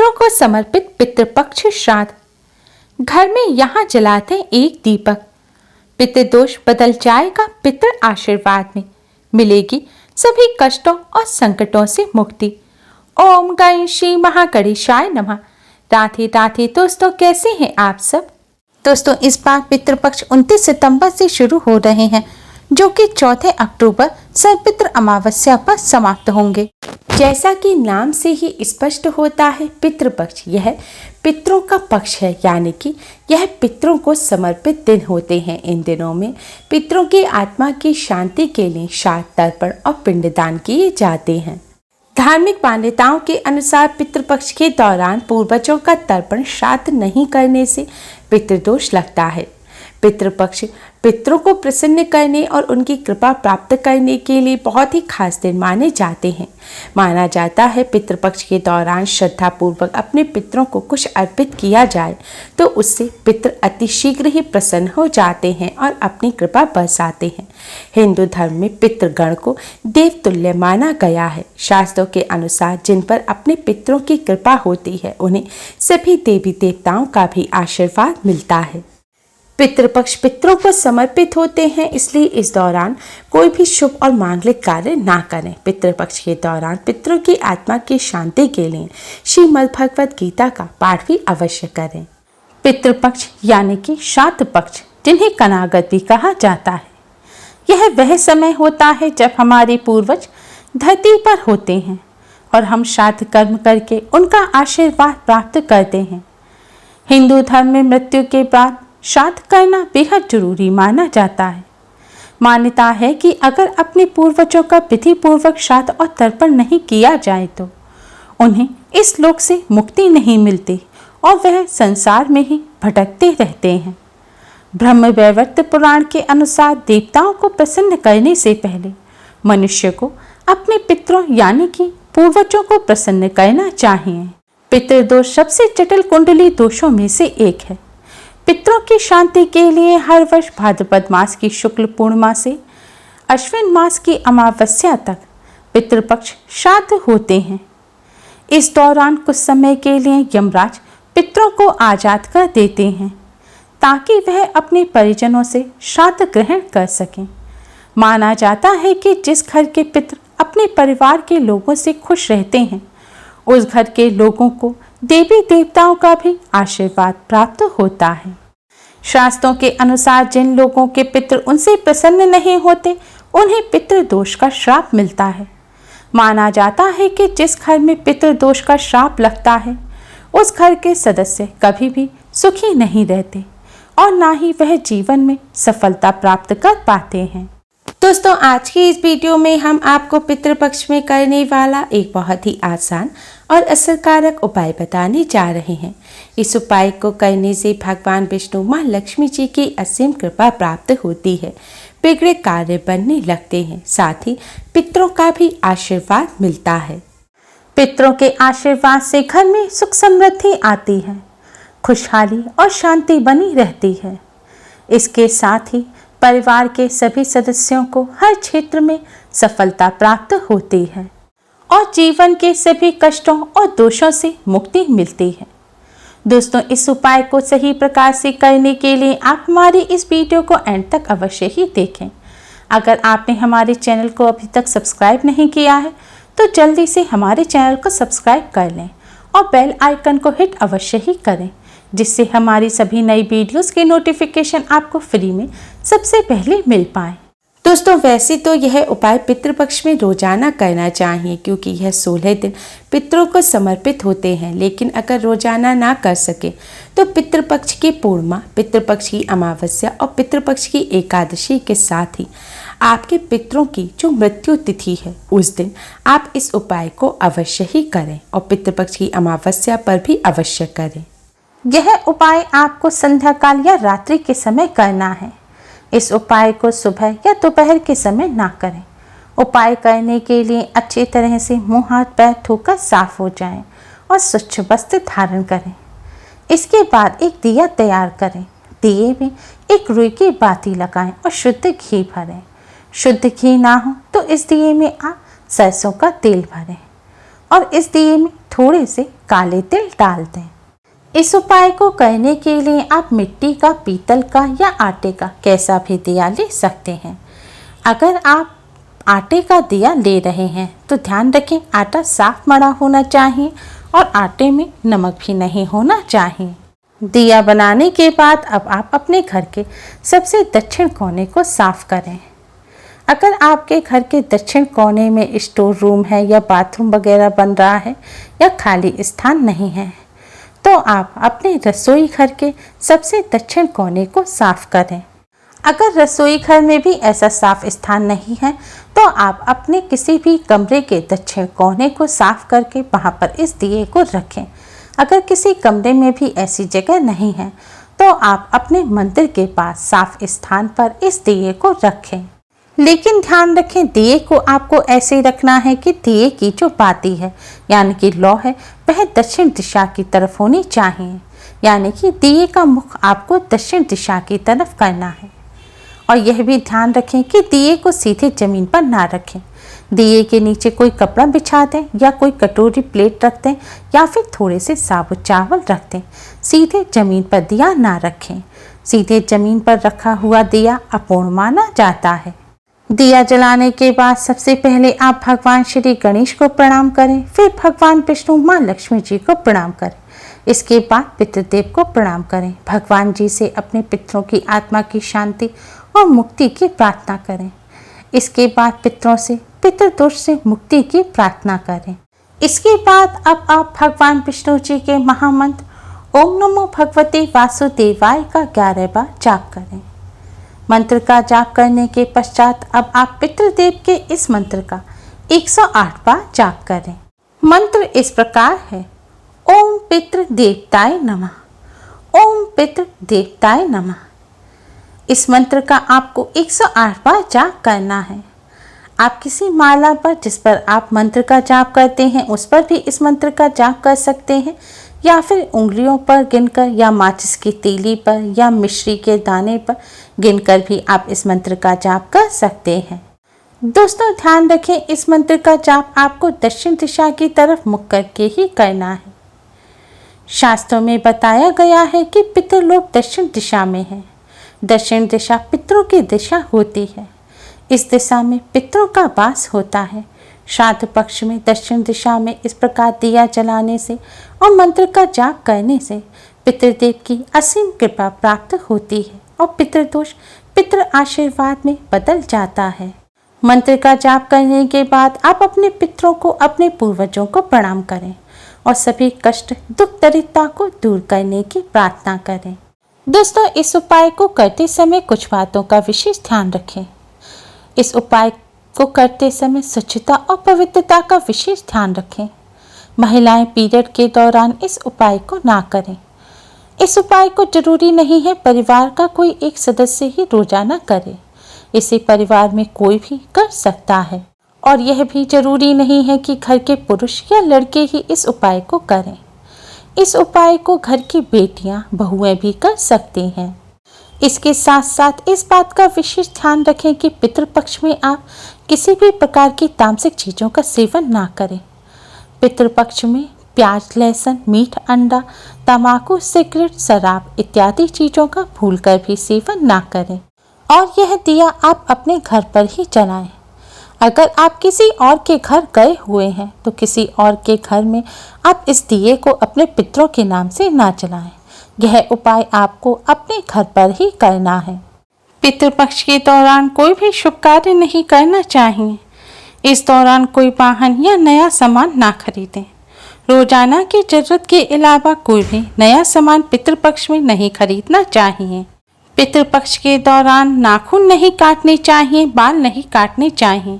पितरों को समर्पित पितृपक्ष श्राद्ध। घर में यहाँ जलाते एक दीपक, पितृदोष बदल जाएगा पितृ आशीर्वाद में, मिलेगी सभी कष्टों और संकटों से मुक्ति। ओम गण श्री महागणेशाय नमः। राधे राधे दोस्तों, कैसे हैं आप सब। दोस्तों, इस बार पितृपक्ष 29 सितंबर से शुरू हो रहे हैं, जो कि 4 अक्टूबर सर्वपितृ अमावस्या पर समाप्त होंगे। जैसा कि नाम से ही स्पष्ट होता है, पितृपक्ष यह पितरों का पक्ष है, यानी कि यह पितरों को समर्पित दिन होते हैं। इन दिनों में पितरों की आत्मा की शांति के लिए श्राद्ध, तर्पण और पिंडदान किए जाते हैं। धार्मिक मान्यताओं के अनुसार पितृपक्ष के दौरान पूर्वजों का तर्पण श्राद्ध नहीं करने से पितृदोष लगता है। पितृपक्ष पितरों को प्रसन्न करने और उनकी कृपा प्राप्त करने के लिए बहुत ही खास दिन माने जाते हैं। माना जाता है पितृपक्ष के दौरान श्रद्धा पूर्वक अपने पितरों को कुछ अर्पित किया जाए तो उससे पितृ अति शीघ्र ही प्रसन्न हो जाते हैं और अपनी कृपा बरसाते हैं। हिंदू धर्म में पितृगण को देवतुल्य माना गया है। शास्त्रों के अनुसार जिन पर अपने पितरों की कृपा होती है, उन्हें सभी देवी देवताओं का भी आशीर्वाद मिलता है। पितृपक्ष पितरों को समर्पित होते हैं, इसलिए इस दौरान कोई भी शुभ और मांगलिक कार्य ना करें। पितृपक्ष के दौरान पितरों की आत्मा की शांति के लिए श्रीमद् भगवद गीता का पाठ भी अवश्य करें। पितृपक्ष यानी कि श्राद्ध पक्ष, जिन्हें कनागत भी कहा जाता है, यह वह समय होता है जब हमारे पूर्वज धरती पर होते हैं और हम श्राद्ध कर्म करके उनका आशीर्वाद प्राप्त करते हैं। हिंदू धर्म में मृत्यु के बाद श्राद्ध करना बेहद जरूरी माना जाता है। मान्यता है कि अगर अपने पूर्वजों का विधि पूर्वक श्राद्ध और तर्पण नहीं किया जाए तो उन्हें इस लोक से मुक्ति नहीं मिलती और वह संसार में ही भटकते रहते हैं। ब्रह्म वैवर्त पुराण के अनुसार देवताओं को प्रसन्न करने से पहले मनुष्य को अपने पितरों यानी कि पूर्वजों को प्रसन्न करना चाहिए। पितृदोष सबसे जटिल कुंडली दोषों में से एक है। पितरों की शांति के लिए हर वर्ष भाद्रपद मास की शुक्ल पूर्णिमा से अश्विन मास की अमावस्या तक पितृपक्ष श्राद्ध होते हैं। इस दौरान कुछ समय के लिए यमराज पितरों को आजाद कर देते हैं ताकि वह अपने परिजनों से श्राद्ध ग्रहण कर सकें। माना जाता है कि जिस घर के पितर अपने परिवार के लोगों से खुश रहते हैं, उस घर के लोगों को देवी देवताओं का भी आशीर्वाद प्राप्त होता है। शास्त्रों के अनुसार जिन लोगों के पितृ उनसे प्रसन्न नहीं होते, उन्हें पितृदोष का श्राप मिलता है। माना जाता है कि जिस घर में पितृदोष का श्राप लगता है, उस घर के सदस्य कभी भी सुखी नहीं रहते और ना ही वह जीवन में सफलता प्राप्त कर पाते हैं। दोस्तों, आज की इस वीडियो में हम आपको पितृपक्ष में करने वाला एक बहुत ही आसान और असरकारक उपाय बताने जा रहे हैं। इस उपाय को करने से भगवान विष्णु, माँ लक्ष्मी जी की असीम कृपा प्राप्त होती है, बिगड़े कार्य बनने लगते हैं, साथ ही पितरों का भी आशीर्वाद मिलता है। पितरों के आशीर्वाद से घर में सुख समृद्धि आती है, खुशहाली और शांति बनी रहती है। इसके साथ ही परिवार के सभी सदस्यों को हर क्षेत्र में सफलता प्राप्त होती है और जीवन के सभी कष्टों और दोषों से मुक्ति मिलती है। दोस्तों, इस उपाय को सही प्रकार से करने के लिए आप हमारी इस वीडियो को एंड तक अवश्य ही देखें। अगर आपने हमारे चैनल को अभी तक सब्सक्राइब नहीं किया है तो जल्दी से हमारे चैनल को सब्सक्राइब कर लें और बेल आइकन को हिट अवश्य ही करें, जिससे हमारी सभी नई वीडियोस के नोटिफिकेशन आपको फ्री में सबसे पहले मिल पाए। दोस्तों, वैसे तो यह उपाय पितृपक्ष में रोजाना करना चाहिए, क्योंकि यह 16 दिन पितरों को समर्पित होते हैं। लेकिन अगर रोजाना ना कर सके तो पितृपक्ष की पूर्णिमा, पितृपक्ष की अमावस्या और पितृपक्ष की एकादशी के साथ ही आपके पितरों की जो मृत्यु तिथि है, उस दिन आप इस उपाय को अवश्य ही करें और पितृपक्ष की अमावस्या पर भी अवश्य करें। यह उपाय आपको संध्या काल या रात्रि के समय करना है। इस उपाय को सुबह या दोपहर के समय ना करें। उपाय करने के लिए अच्छी तरह से मुंह हाथ पैर धोकर साफ हो जाएं और स्वच्छ वस्त्र धारण करें। इसके बाद एक दिया तैयार करें। दिए में एक रुई की बाती लगाएं और शुद्ध घी भरें। शुद्ध घी ना हो तो इस दिए में आप सरसों का तेल भरें और इस दिए में थोड़े से काले तिल डाल दें। इस उपाय को करने के लिए आप मिट्टी का, पीतल का या आटे का कैसा भी दिया ले सकते हैं। अगर आप आटे का दिया ले रहे हैं तो ध्यान रखें आटा साफ मड़ा होना चाहिए और आटे में नमक भी नहीं होना चाहिए। दिया बनाने के बाद अब आप अपने घर के सबसे दक्षिण कोने को साफ करें। अगर आपके घर के दक्षिण कोने में स्टोर रूम है या बाथरूम वगैरह बन रहा है या खाली स्थान नहीं है तो आप अपने रसोई घर के सबसे दक्षिण कोने को साफ करें। अगर रसोई घर में भी ऐसा साफ स्थान नहीं है तो आप अपने किसी भी कमरे के दक्षिण कोने को साफ करके वहां पर इस दिए को रखें। अगर किसी कमरे में भी ऐसी जगह नहीं है तो आप अपने मंदिर के पास साफ स्थान पर इस दिए को रखें। लेकिन ध्यान रखें दिए को आपको ऐसे रखना है कि दिए की जो बाती है यानी कि लौ है वह दक्षिण दिशा की तरफ होनी चाहिए, यानी कि दिए का मुख आपको दक्षिण दिशा की तरफ करना है। और यह भी ध्यान रखें कि दिए को सीधे जमीन पर ना रखें। दिए के नीचे कोई कपड़ा बिछा दें या कोई कटोरी प्लेट रख दें या फिर थोड़े से साबुत चावल रख दें। सीधे जमीन पर दिया ना रखें। सीधे जमीन पर रखा हुआ दिया अपूर्ण माना जाता है। दिया जलाने के बाद सबसे पहले आप भगवान श्री गणेश को प्रणाम करें, फिर भगवान विष्णु, माँ लक्ष्मी जी को प्रणाम करें। इसके बाद पितृदेव को प्रणाम करें। भगवान जी से अपने पितरों की आत्मा की शांति और मुक्ति की प्रार्थना करें। इसके बाद पितरों से पितृदोष से मुक्ति की प्रार्थना करें। इसके बाद अब आप भगवान विष्णु जी के महामंत्र ओम नमो भगवते वासुदेवाय का 11 बार जाप करें। मंत्र का जाप करने के पश्चात अब आप पितृदेव के इस मंत्र का 108 बार जाप करें। मंत्र इस प्रकार है, ओम पितृ देवताय नमः, ओम पितृ देवताय नमः। इस मंत्र का आपको 108 बार जाप करना है। आप किसी माला पर जिस पर आप मंत्र का जाप करते हैं उस पर भी इस मंत्र का जाप कर सकते हैं या फिर उंगलियों पर गिनकर या माचिस की तीली पर या मिश्री के दाने पर गिनकर भी आप इस मंत्र का जाप कर सकते हैं। दोस्तों ध्यान रखें इस मंत्र का जाप आपको दक्षिण दिशा की तरफ मुख करके ही करना है। शास्त्रों में बताया गया है कि पितृलोक दक्षिण दिशा में है। दक्षिण दिशा पितरों की दिशा होती है। इस दिशा में पितरों का वास होता है। श्राद्ध पक्ष में दक्षिण दिशा में इस प्रकार दिया जलाने से और मंत्र का जाप करने से पितृदेव की असीम कृपा प्राप्त होती है और पितृदोष पितृ आशीर्वाद में बदल जाता है। मंत्र का जाप करने के बाद आप अपने पितरों को, अपने पूर्वजों को प्रणाम करें और सभी कष्ट, दुख, दरिद्रता को दूर करने की प्रार्थना करें। दोस्तों इस उपाय को करते समय कुछ बातों का विशेष ध्यान रखें। इस उपाय को करते समय स्वच्छता और पवित्रता का विशेष ध्यान रखें। महिलाएं पीरियड के दौरान इस उपाय को ना करें। इस उपाय को जरूरी नहीं है परिवार का कोई एक सदस्य ही रोजाना करे। इसे परिवार में कोई भी कर सकता है और यह भी जरूरी नहीं है कि घर के पुरुष या लड़के ही इस उपाय को करें। इस उपाय को घर की बेटियां, बहुएं भी कर सकती हैं। इसके साथ साथ इस बात का विशेष ध्यान रखें कि पितृपक्ष में आप किसी भी प्रकार की तामसिक चीज़ों का सेवन ना करें। पितृपक्ष में प्याज, लहसुन, मीठ, अंडा, तंबाकू, सिगरेट, शराब इत्यादि चीज़ों का भूलकर भी सेवन ना करें और यह दिया आप अपने घर पर ही जलाएं। अगर आप किसी और के घर गए हुए हैं तो किसी और के घर में आप इस दिए को अपने पितरों के नाम से ना जलाएं। यह उपाय आपको अपने घर पर ही करना है। पितृपक्ष के दौरान कोई भी शुभ कार्य नहीं करना चाहिए। इस दौरान कोई वाहन या नया सामान ना खरीदें। रोजाना की जरूरत के अलावा कोई भी नया सामान पितृपक्ष में नहीं खरीदना चाहिए। पितृपक्ष के दौरान नाखून नहीं काटने चाहिए, बाल नहीं काटने चाहिए,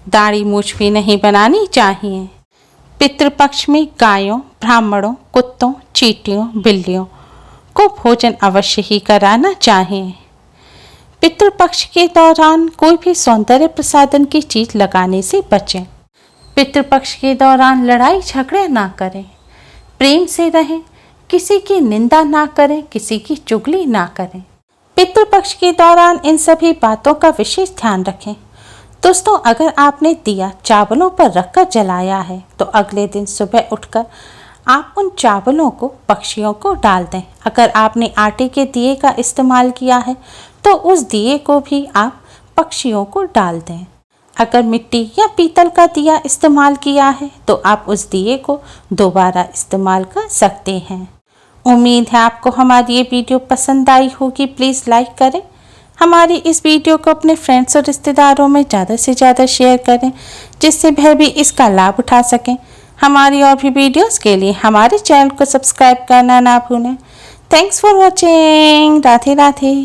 दाढ़ी मूछ भी नहीं बनानी चाहिए। पितृपक्ष में गायों, ब्राह्मणों, कुत्तों, चींटियों, बिल्लियों को भोजन अवश्य ही कराना चाहिए। पितृपक्ष के दौरान कोई भी सौंदर्य प्रसाधन की चीज लगाने से बचें। पितृपक्ष के दौरान लड़ाई झगड़े ना करें, प्रेम से रहें, किसी की निंदा ना करें, किसी की चुगली ना करें। पितृपक्ष के दौरान इन सभी बातों का विशेष ध्यान रखें। दोस्तों अगर आपने दिया चावलों पर रखकर जलाया है तो अगले दिन सुबह उठकर आप उन चावलों को पक्षियों को डाल दें। अगर आपने आटे के दिए का इस्तेमाल किया है तो उस दिए को भी आप पक्षियों को डाल दें। अगर मिट्टी या पीतल का दिया इस्तेमाल किया है तो आप उस दिए को दोबारा इस्तेमाल कर सकते हैं। उम्मीद है आपको हमारी ये वीडियो पसंद आई होगी। प्लीज़ लाइक करें। हमारी इस वीडियो को अपने फ्रेंड्स और रिश्तेदारों में ज़्यादा से ज़्यादा शेयर करें जिससे वह भी इसका लाभ उठा सकें। हमारी और भी वीडियोस के लिए हमारे चैनल को सब्सक्राइब करना ना भूलें। Thanks for watching. Radhe Radhe.